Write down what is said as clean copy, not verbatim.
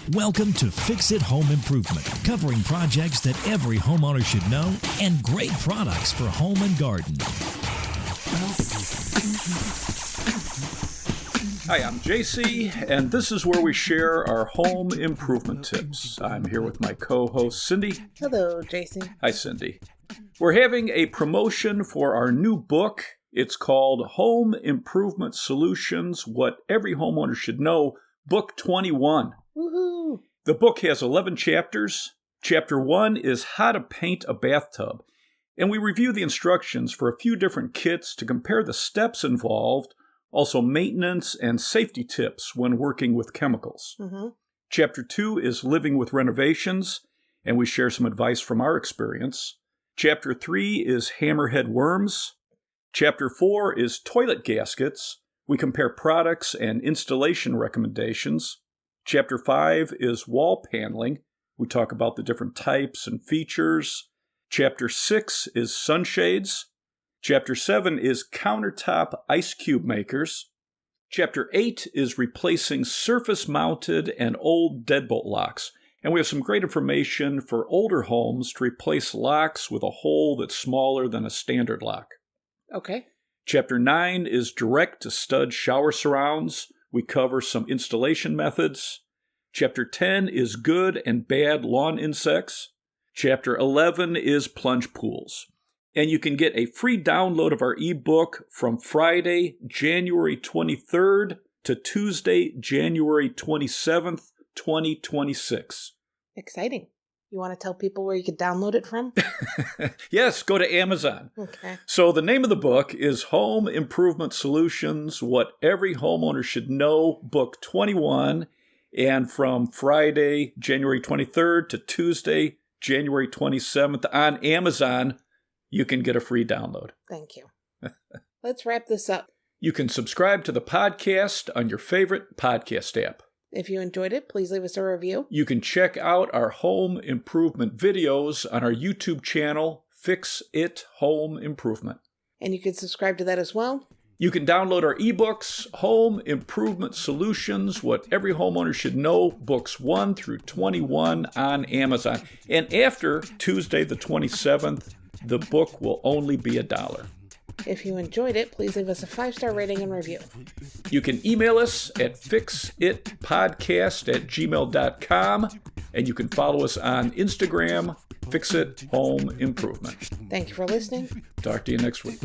Welcome to Fix It Home Improvement, covering projects that every homeowner should know and great products for home and garden. Hi, I'm JC, and this is where we share our home improvement tips. I'm here with my co-host, Cindy. Hello, JC. Hi, Cindy. We're having a promotion for our new book. It's called Home Improvement Solutions, What Every Homeowner Should Know, Book 21. Woohoo! The book has 11 chapters. Chapter 1 is How to Paint a Bathtub, and we review the instructions for a few different kits to compare the steps involved, also maintenance and safety tips when working with chemicals. Chapter 2 is Living with Renovations, and we share some advice from our experience. Chapter 3 is Hammerhead Worms. Chapter 4 is Toilet Gaskets. We compare products and installation recommendations. Chapter 5 is Wall Paneling. We talk about the different types and features. Chapter 6 is Sunshades. Chapter 7 is Countertop Ice Cube Makers. Chapter 8 is Replacing Surface-Mounted and Old Deadbolt Locks. And we have some great information for older homes to replace locks with a hole that's smaller than a standard lock. Okay. Chapter 9 is Direct-to-Stud Shower Surrounds. We cover some installation methods. Chapter 10 is Good and Bad Lawn Insects. Chapter 11 is Plunge Pools. And you can get a free download of our ebook from Friday, January 23rd to Tuesday, January 27th, 2026. Exciting. You want to tell people where you can download it from? Yes, go to Amazon. Okay. So the name of the book is Home Improvement Solutions, What Every Homeowner Should Know, Book 21. And from Friday, January 23rd to Tuesday, January 27th on Amazon, you can get a free download. Thank you. Let's wrap this up. You can subscribe to the podcast on your favorite podcast app. If you enjoyed it, please leave us a review. You can check out our home improvement videos on our YouTube channel, Fix It Home Improvement. And you can subscribe to that as well. You can download our ebooks, Home Improvement Solutions, What Every Homeowner Should Know, books 1 through 21 on Amazon. And after Tuesday the 27th, the book will only be $1. If you enjoyed it, please leave us a 5-star rating and review. You can email us at fixitpodcast@gmail.com, and you can follow us on Instagram, Fix It Home Improvement. Thank you for listening. Talk to you next week.